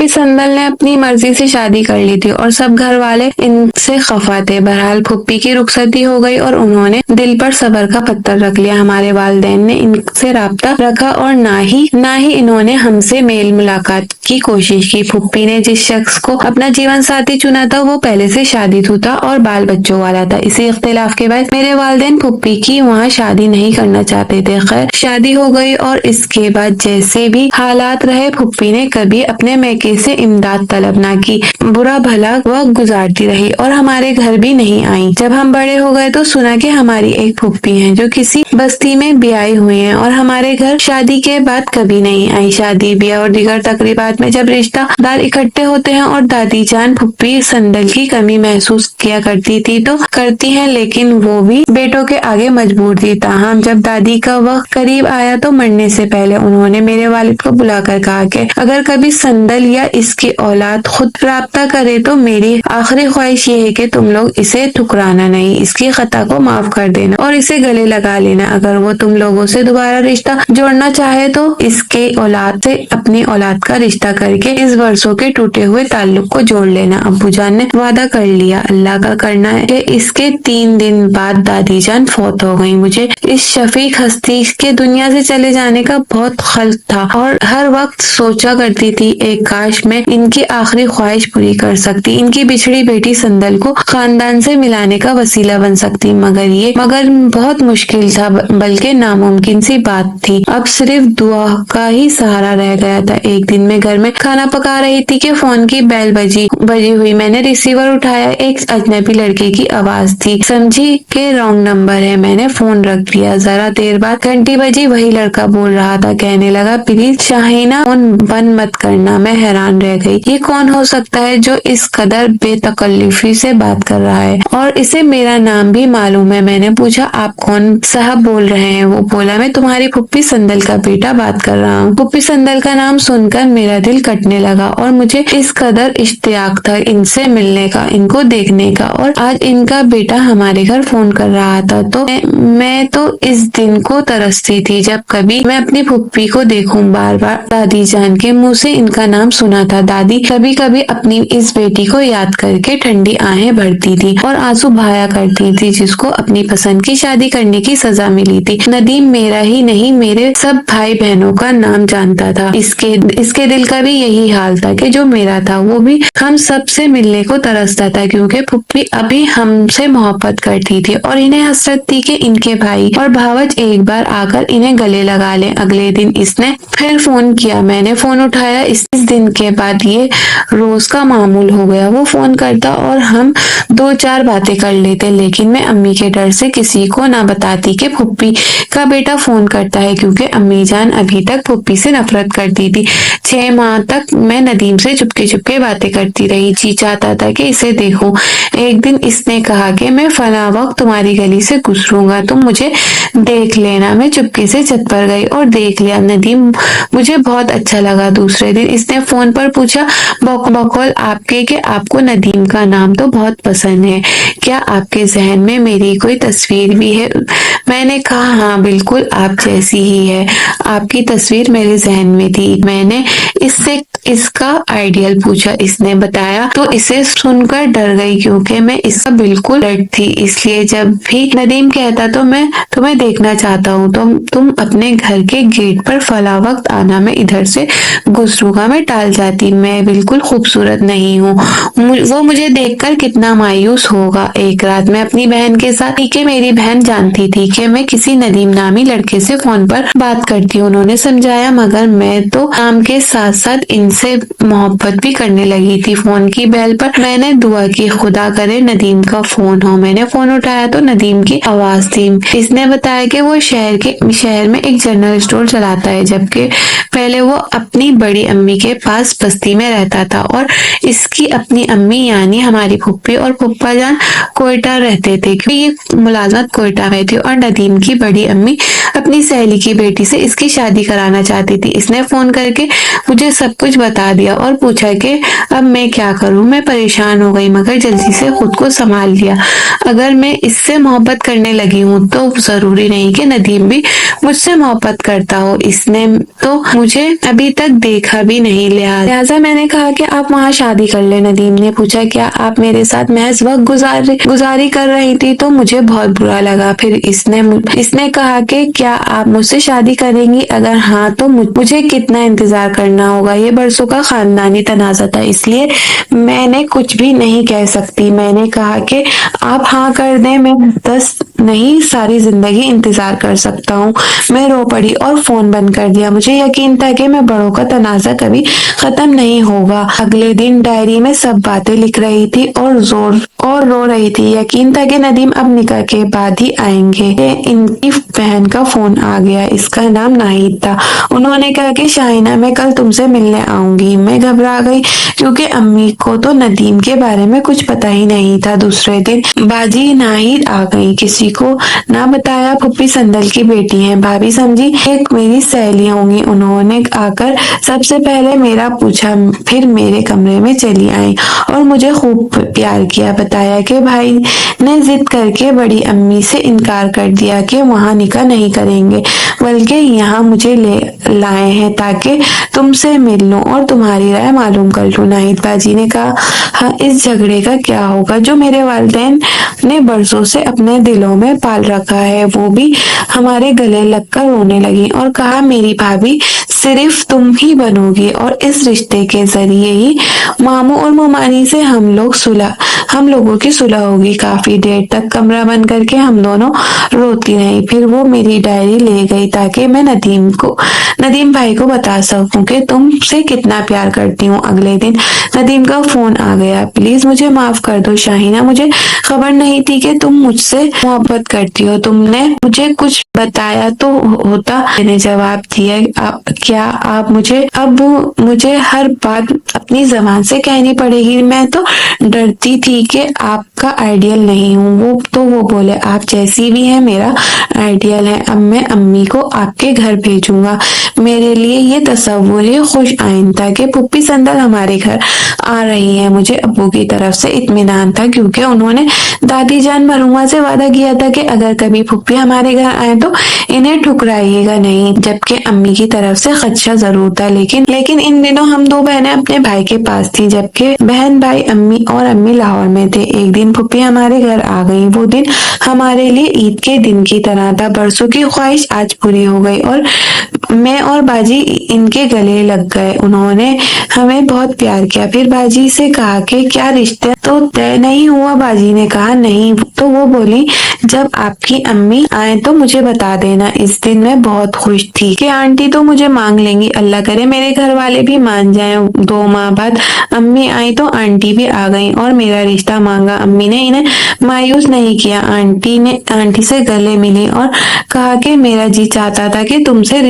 फुप्पी संदल ने अपनी मर्जी से शादी कर ली थी और सब घर वाले इनसे खफा थे। बहरहाल फुप्पी की रुखसती हो गई और उन्होंने दिल पर सब्र का पत्थर रख लिया। हमारे वालिदैन ने इनसे राब्ता रखा और ना ही इन्होंने हमसे मेल मुलाकात की कोशिश की। फुप्पी ने जिस शख्स को अपना जीवन साथी चुना था वो पहले से शादीशुदा और बाल बच्चों वाला था। इसी इख्तिलाफ के बाद मेरे वालिदैन फुप्पी की वहाँ शादी नहीं करना चाहते थे। खैर शादी हो गई और इसके बाद जैसे भी हालात रहे फुप्पी ने कभी अपने मैके से इमदाद तलब ना की। बुरा भला वक्त गुजारती रही और हमारे घर भी नहीं आई। जब हम बड़े हो गए तो सुना कि हमारी एक फुप्पी है जो किसी बस्ती में ब्याही हुई है और हमारे घर शादी के बाद कभी नहीं आई। शादी ब्याह और दीगर तकरीबात में जब रिश्तेदार इकट्ठे होते हैं और दादी जान फुप्पी संदल की कमी महसूस किया करती थी तो करती हैं, लेकिन वो भी बेटों के आगे मजबूर थी। ताहम जब दादी का वक्त करीब आया तो मरने से पहले उन्होंने मेरे वालिद को बुलाकर कहा कि अगर कभी संदल या इसकी औलाद खुद राब्ता करे तो मेरी आखिरी ख्वाहिश ये है कि तुम लोग इसे ठुकराना नहीं, इसकी खता को माफ कर देना और इसे गले लगा लेना। अगर वो तुम लोगों से दोबारा रिश्ता जोड़ना चाहे तो इसके औलाद से अपनी औलाद का रिश्ता करके इस वर्षों के टूटे हुए ताल्लुक को जोड़ लेना। अब्बू जान ने वादा कर लिया। अल्लाह का करना है कि इसके 3 दिन बाद दादी जान फौत हो गई। मुझे इस शफीक हस्ती के दुनिया से चले जाने का बहुत खल्क था और हर वक्त सोचा करती थी एक काश मैं इनकी आखिरी ख्वाहिश पूरी कर सकती, इनकी बिछड़ी बेटी संदल को खानदान से मिलाने का वसीला बन सकती। मगर बहुत मुश्किल था, बल्कि नामुमकिन सी बात थी। अब सिर्फ दुआ का ही सहारा रह गया था। एक दिन मैं घर में खाना पका रही थी कि फोन की बेल बजी हुई। मैंने रिसीवर उठाया। एक अजनबी लड़के की आवाज थी। समझी कि रॉन्ग नंबर है। मैंने फोन रख दिया। जरा देर बाद घंटी बजी। वही लड़का बोल रहा था। कहने लगा प्लीज शाहीना फोन बंद मत करना। मैं हैरान रह गई। ये कौन हो सकता है जो इस कदर बेतकल्लुफी से बात कर रहा है और इसे मेरा नाम भी मालूम है। मैंने पूछा आप कौन साहब बोल रहे हैं? वो बोला मैं तुम्हारी फुप्पी संदल का बेटा बात कर रहा हूँ। फुप्पी संदल का नाम सुनकर मेरा दिल कटने लगा और मुझे इस कदर इश्तियाक था इनसे मिलने का, इनको देखने का, और आज इनका बेटा हमारे घर फोन कर रहा था तो मैं तो इस दिन को तरसती थी जब कभी मैं अपनी फुप्पी को देखूं। बार बार दादी जान के मुंह से इनका नाम सुना था। दादी कभी कभी अपनी इस बेटी को याद करके ठंडी आहें भरती थी और आंसू बहाया करती थी जिसको अपनी पसंद की शादी करने की सजा मिली थी। नदीम मेरा ही नहीं मेरे सब भाई बहनों का नाम जानता था। इसके दिल का भी यही हाल था कि जो मेरा था। वो भी हम सब से मिलने को तरसता था क्योंकि फुप्पी अभी हमसे मोहब्बत करती थी और इन्हें हसरत थी कि इनके भाई और भावज एक बार आकर इन्हें गले लगा लें। अगले दिन इसने फिर फोन किया। मैंने फोन उठाया। इस दिन के बाद ये रोज का मामूल हो गया। वो फोन करता और हम 2-4 बातें कर लेते, लेकिन मैं अम्मी के डर से किसी को ना बताती कि फुप्पी का बेटा फोन करता है क्योंकि अम्मी जान अभी तक फुप्पी से नफरत करती थी। 6 माह तक मैं नदीम से चुपके बातें करती रही। जी चाहता था कि इसे देखूं। एक दिन इसने कहा कि मैं फला वक्त तुम्हारी गली से गुजरूंगा, तुम मुझे देख लेना। मैं चुपके से छत पर गई और देख लिया नदीम। मुझे बहुत अच्छा लगा। दूसरे दिन इसने फोन पर पूछा बकौल आपके कि आपको नदीम का नाम तो बहुत पसंद है, क्या आपके जहन में मेरी कोई तस्वीर भी है? मैंने कहा हाँ बिल्कुल आप जैसी ही है। आपकी तस्वीर मेरे जहन में थी। मैंने इससे इसका आइडियल पूछा। इसने बताया तो इसे सुनकर डर गई क्योंकि मैं इसका बिल्कुल डर थी। इसलिए जब भी नदीम कहता तो मैं तुम्हें देखना चाहता हूँ, तुम अपने घर के गेट पर फला वक्त आना, मैं इधर से गुजरूंगा। मैं टाल जाती। मैं बिल्कुल खूबसूरत नहीं हूँ। वो मुझे देखकर कितना मायूस होगा। एक रात मैं अपनी बहन के साथ थी कि मेरी बहन जानती थी कि मैं किसी नदीम नामी लड़के से फोन पर बात करती हूँ। उन्होंने समझाया मगर मैं तो नाम के साथ साथ इनसे मोहब्बत भी करने लगी थी। फोन की बेल पर मैंने दुआ की खुदा करे नदीम का फोन हो। मैंने फोन उठाया तो नदीम की आवाज थी। इसने बताया कि वो शहर में एक जनरल स्टोर चलाता है, जबकि पहले वो अपनी बड़ी अम्मी के पास बस्ती में रहता था और इसकी अपनी अम्मी यानी हमारी फुप्पी और फुप्पा जान कोयटा रहते थे क्योंकि ये मुलाजमत कोयटा में थी और नदीम की बड़ी अम्मी अपनी सहेली की बेटी से इसकी शादी कराना चाहती थी। इसने फोन करके मुझे सब कुछ बता दिया और पूछा कि अब मैं क्या करूं। मैं परेशान हो गई मगर जल्दी से खुद को संभाल लिया। अगर मैं इससे मोहब्बत करने लगी हूं तो जरूरी नहीं कि नदीम भी मुझसे मोहब्बत करता हो। इसने तो मुझे अभी तक देखा भी नहीं, लिहाजा नाराज, लिहाजा मैंने कहा कि आप वहाँ शादी कर ले। नदीम ने पूछा, क्या आप मेरे साथ महज वक्त गुजारी कर रही थी? तो मुझे बहुत बुरा लगा। फिर इसने कहा कि क्या आप मुझसे शादी करेंगी? अगर हाँ तो मुझे कितना इंतजार करना होगा? ये बरसों का खानदानी तनाजा था, इसलिए मैंने कुछ भी नहीं कह सकती। मैंने कहा कि आप हाँ कर दें, मैं 10 नहीं सारी जिंदगी इंतजार कर सकता हूँ। मैं रो पड़ी और फोन बंद कर दिया। मुझे यकीन था कि मैं बड़ों का तनाजा कभी खत्म नहीं होगा। अगले दिन डायरी में सब बातें लिख रही थी और रो रही थी। यकीन था कि नदीम अब निकाह के बाद ही आएंगे। इनकी बहन का फोन आ गया। इसका नाम नाहिद था। उन्होंने कहा कि शाहिना, मैं कल तुमसे मिलने आऊंगी। मैं घबरा गई क्योंकि अम्मी को तो नदीम के बारे में कुछ पता ही नहीं था। दूसरे दिन बाजी नाहिद आ गई। किसी को ना बताया। फुप्पी संदल की बेटी है। भाभी समझी एक मेरी सहेली होंगी। उन्होंने आकर सबसे पहले मेरा पूछा, फिर मेरे कमरे में चली आई और मुझे खूब प्यार किया। बताया कि भाई ने जिद करके बड़ी अम्मी से इनकार कर दिया कि वहाँ निकाह नहीं करेंगे, बल्कि यहाँ मुझे ले लाए हैं ताकि तुमसे मिल लूं और तुम्हारी राय मालूम कर लूं। नाहिद बाजी ने कहा, हाँ, इस झगड़े का क्या होगा जो मेरे वालिदैन ने बरसों से अपने दिलों में पाल रखा है? वो भी हमारे गले लगकर रोने लगी और कहा, मेरी भाभी सिर्फ तुम ही बनोगी और इस रिश्ते के जरिए ही मामू और मुमानी से हम लोगों की सुलह होगी। काफी देर तक कमरा बंद करके हम दोनों रोती रही। फिर वो मेरी डायरी ले गई ताकि मैं नदीम भाई को बता सकूं कि तुमसे कितना प्यार करती हूँ। अगले दिन नदीम का फोन आ गया। प्लीज मुझे माफ कर दो शाहिना, मुझे खबर नहीं थी कि तुम मुझसे मोहब्बत करती हो। तुमने मुझे कुछ बताया तो होता। मैंने जवाब दिया, क्या आप मुझे हर बात अपनी जबान से कहनी पड़ेगी? मैं तो डरती थी कि आपका आइडियल नहीं हूँ। वो बोले, आप जैसी भी हैं मेरा आइडियल है। अब मैं अम्मी को आपके घर भेजूंगा। मेरे लिए ये तस्वुर ही खुश आइंद था कि पुप्पी संदल हमारे घर आ रही है। मुझे अब्बू की तरफ से इत्मीनान था क्योंकि उन्होंने दादी जान मरहुमा से वादा किया था कि अगर कभी पुप्पी हमारे घर आए तो इन्हें ठुकराइएगा नहीं। जबकि अम्मी की तरफ से खदशा जरूर था, लेकिन इन दिनों हम 2 बहनें अपने भाई के पास थी, जबकि बहन भाई अम्मी लाहौर में थे। एक दिन पुप्पी हमारे घर आ गई। वो दिन हमारे लिए ईद के दिन की तरह था। बरसों की ख्वाहिश आज पूरी हो गई और मैं और बाजी इनके गले लग गए। उन्होंने हमें बहुत प्यार किया। फिर बाजी से कहा कि क्या रिश्ता तो तय नहीं हुआ? बाजी ने कहा, नहीं। तो वो बोली, जब आपकी अम्मी आए तो मुझे बता देना। इस दिन मैं बहुत खुश थी कि आंटी तो मुझे मांग लेंगी। अल्लाह करे मेरे घर वाले भी मान जाएं। 2 माह बाद अम्मी आई तो आंटी भी आ गई और मेरा रिश्ता मांगा। अम्मी ने इन्हें मायूस नहीं किया। आंटी से गले मिली और कहा कि मेरा जी चाहता था कि तुमसे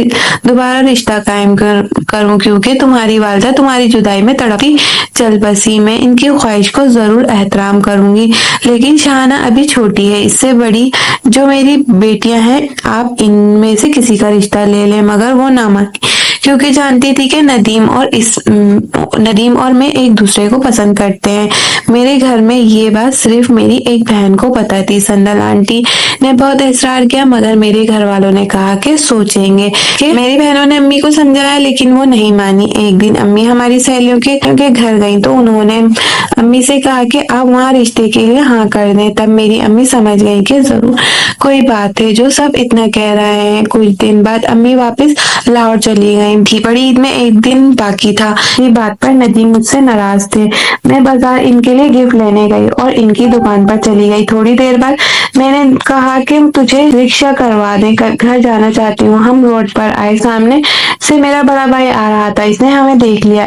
दोबारा रिश्ता कायम करूं क्योंकि तुम्हारी वालिदा तुम्हारी जुदाई में तड़पती चल बसी। मैं इनकी ख्वाहिश को जरूर एहतराम करूंगी, लेकिन शाहाना अभी छोटी है। इससे बड़ी जो मेरी बेटियां हैं, आप इनमें से किसी का रिश्ता ले लें। मगर वो ना मानी क्योंकि जानती थी कि नदीम और मैं एक दूसरे को पसंद करते हैं। मेरे घर में ये बात सिर्फ मेरी एक बहन को पता थी। संदल आंटी ने बहुत इसरार किया, मगर मेरे घर वालों ने कहा कि सोचेंगे। कि मेरी बहनों ने अम्मी को समझाया, लेकिन वो नहीं मानी। एक दिन अम्मी हमारी सहेलियों के घर गई तो उन्होंने अम्मी से कहा कि आप वहाँ रिश्ते के लिए हाँ कर दें। तब मेरी अम्मी समझ गई कि जरूर कोई बात है जो सब इतना कह रहे हैं। कुछ दिन बाद अम्मी वापस लाहौर चली गई थी। बड़ी ईद में एक दिन बाकी था। ये बात पर नदीम मुझसे नाराज थे। मैं बाजार इनके लिए गिफ्ट लेने गई और इनकी दुकान पर चली गई। थोड़ी देर बाद मैंने कहा कि तुझे रिक्शा करवा दे, घर जाना चाहती हूँ। हम रोड पर आए। सामने से मेरा बड़ा भाई आ रहा था। इसने हमें देख लिया।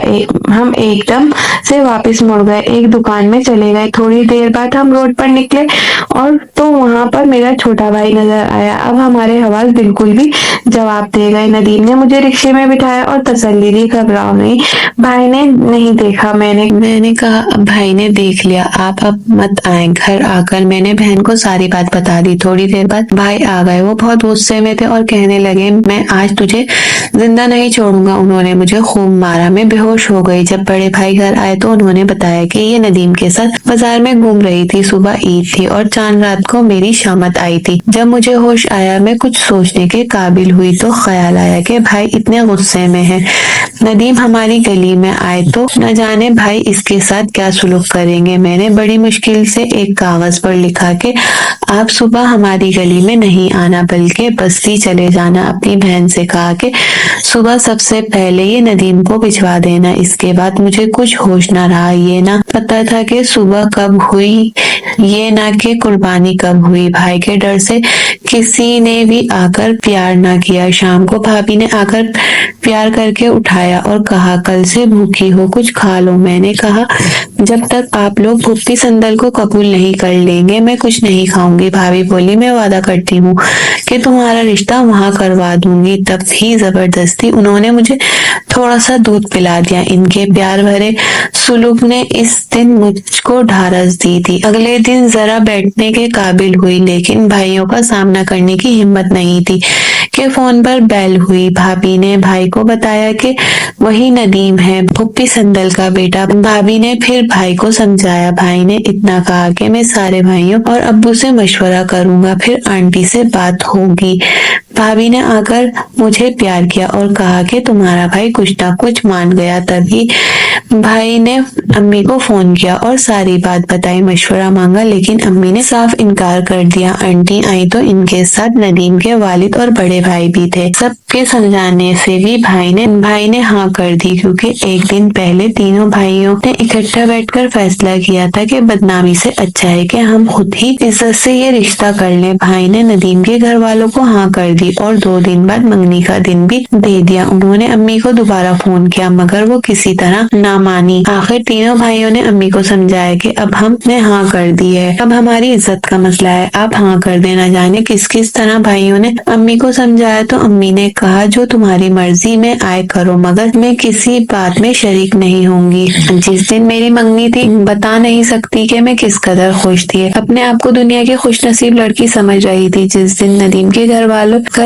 हम एकदम से वापस मुड़ गए, एक दुकान में चले गए। थोड़ी देर बाद हम रोड पर निकले और तो वहाँ पर मेरा छोटा भाई नजर आया। अब हमारे हवाल बिल्कुल भी जवाब दे गए। नदीम ने मुझे रिक्शे में बिठाया और तसल्ली दी, घबराओ नहीं, भाई ने नहीं देखा। मैंने कहा, अब भाई ने देख लिया, आप अब मत आए। घर आकर मैंने बहन को सारी बात बता दी। थोड़ी देर बाद भाई आ गए। वो बहुत गुस्से में थे और कहने लगे, मैं आज तुझे जिंदा नहीं छोड़ूंगा। उन्होंने मुझे खूब मारा। मैं बेहोश हो गई। जब बड़े भाई घर आए तो उन्होंने बताया कि ये नदीम के साथ बाजार में घूम रही थी। सुबह ईद थी और चांद रात को मेरी शामत आई थी। जब मुझे होश आया, मैं कुछ सोचने के काबिल हुई तो ख्याल आया कि भाई इतने गुस्से غصے میں ہے۔ ندیم ہماری گلی میں آئے تو نہ جانے بھائی اس کے ساتھ کیا سلوک کریں گے۔ میں نے بڑی مشکل سے ایک کاغذ پر لکھا کہ آپ صبح ہماری گلی میں نہیں آنا بلکہ بستی چلے جانا۔ اپنی بہن سے کہا کہ صبح سب سے پہلے یہ ندیم کو بھجوا دینا۔ اس کے بعد مجھے کچھ ہوش نہ رہا، یہ نہ پتا تھا کہ صبح کب ہوئی، یہ نہ کہ قربانی کب ہوئی۔ بھائی کے ڈر سے کسی نے بھی آ کر پیار نہ کیا۔ شام کو بھابھی نے آ کر پیار کر کے اٹھایا اور کہا کل سے بھوکی ہو، کچھ کھا لو۔ میں نے کہا جب تک آپ لوگ پھوپھی سندل کو قبول نہیں کر لیں گے میں کچھ نہیں کھاؤں گی۔ بھابھی بولی میں وعدہ کرتی ہوں کہ تمہارا رشتہ وہاں کروا دوں گی۔ تب بھی زبردستی انہوں نے مجھے تھوڑا سا دودھ پلا دیا۔ ان کے پیار بھرے سلوک نے اس دن مجھ کو ڈھارس دی تھی۔ اگلے دن ذرا بیٹھنے کے قابل ہوئی لیکن بھائیوں کا سامنا کرنے کی ہمت نہیں تھی کہ فون پر بیل ہوئی۔ بھابھی نے بھائی کو بتایا کہ وہی ندیم ہے، پھوپھی سندل کا بیٹا۔ بھابھی نے پھر بھائی کو سمجھایا۔ بھائی نے اتنا کہا کہ میں سارے بھائیوں اور ابو سے مشورہ کروں گا، پھر آنٹی سے بات ہوگی۔ بھابھی نے آ کر مجھے پیار کیا اور کہا کہ تمہارا بھائی کچھ نہ کچھ مان گیا۔ تبھی بھائی نے امی کو فون کیا اور ساری بات بتائی، مشورہ مانگا لیکن امی نے صاف انکار کر دیا۔ آنٹی آئی تو ان کے ساتھ ندیم کے والد اور بڑے بھائی بھی تھے۔ سب کے سمجھانے سے بھی بھائی نے ہاں کر دی، کیونکہ ایک دن پہلے تینوں بھائیوں نے اکٹھا بیٹھ کر فیصلہ کیا تھا کہ بدنامی سے اچھا ہے کہ ہم خود ہی عزت سے یہ رشتہ کر لیں۔ بھائی نے ندیم کے گھر والوں کو ہاں کر دی اور 2 دن بعد منگنی کا دن بھی دے دیا۔ انہوں نے امی کو دوبارہ فون کیا مگر وہ کسی طرح نہ مانی۔ آخر تینوں بھائیوں نے امی کو سمجھایا کہ اب ہم نے ہاں کر دی ہے، اب ہماری عزت کا مسئلہ ہے، آپ ہاں کر دیں۔ نہ جانے کس طرح بھائیوں نے امی کو سمجھایا تو امی نے کہا جو تمہاری مرضی میں آئے کرو مگر میں کسی بات میں شریک نہیں ہوں گی۔ جس دن میری منگنی تھی بتا نہیں سکتی کہ میں کس قدر خوش تھی، اپنے آپ کو دنیا کی خوش نصیب لڑکی سمجھ رہی تھی۔ جس دن ندیم کے گھر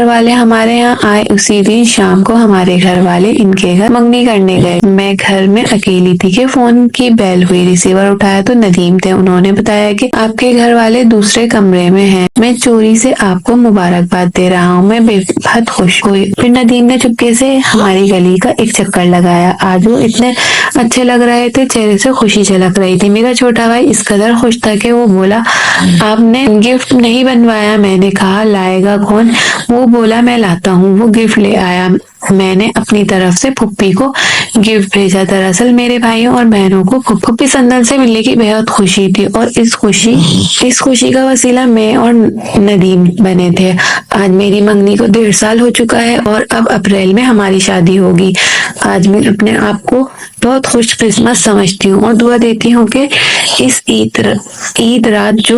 والے ہمارے یہاں آئے اسی دن شام کو ہمارے گھر والے ان کے گھر منگنی کرنے گئے۔ میں گھر میں اکیلی تھی کہ فون کی بیل ہوئی، ریسیور اٹھایا تو ندیم تھے۔ انہوں نے بتایا کہ آپ کے گھر والے دوسرے کمرے میں ہیں، میں چوری سے آپ کو مبارکباد دے رہا ہوں۔ میں بے حد خوش ہوئی۔ پھر ندیم نے چپکے سے ہماری گلی کا ایک چکر لگایا۔ آج وہ اتنے اچھے لگ رہے تھے، چہرے سے خوشی جھلک رہی تھی۔ میرا چھوٹا بھائی اس قدر خوش تھا کہ وہ بولا آپ نے گفٹ نہیں بنوایا؟ میں نے کہا لائے گا کون؟ وہ بولا میں لاتا ہوں۔ وہ گفٹ لے آیا۔ میں نے اپنی طرف سے پھوپھی کو گفٹ بھیجا۔ دراصل میرے بھائیوں اور بہنوں کو پھوپھی سندل سے ملنے کی بہت خوشی تھی اور اس خوشی کا وسیلہ میں اور ندیم بنے تھے۔ آج میری منگنی کو 1.5 سال ہو چکا ہے اور اب اپریل میں ہماری شادی ہوگی۔ آج میں اپنے آپ کو بہت خوش قسمت سمجھتی ہوں اور دعا دیتی ہوں کہ اس عید رات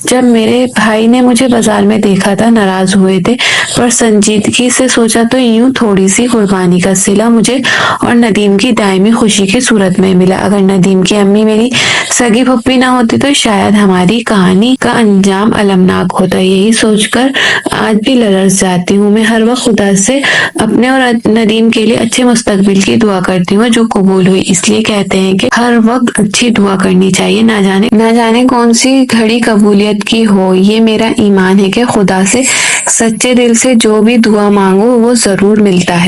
جب میرے بھائی نے مجھے بازار میں دیکھا تھا ناراض ہوئے تھے، پر سنجیدگی سے سوچا تو یوں تھوڑی سی قربانی کا صلہ مجھے اور ندیم کی دائمی خوشی کی صورت میں ملا۔ اگر ندیم کی امی میری سگی پھوپھی نہ ہوتی تو شاید ہماری کہانی کا انجام المناک ہوتا۔ یہی سوچ کر آج بھی لرز جاتی ہوں۔ میں ہر وقت خدا سے اپنے اور ندیم کے لیے اچھے مستقبل کی دعا کرتی ہوں جو قبول ہوئی۔ اس لیے کہتے ہیں کہ ہر وقت اچھی دعا کرنی چاہیے، نہ جانے کون سی گھڑی قبولیت کی ہو۔ یہ میرا ایمان ہے کہ خدا سے سچے دل سے جو بھی دعا مانگو وہ ضرور ملتا ہے۔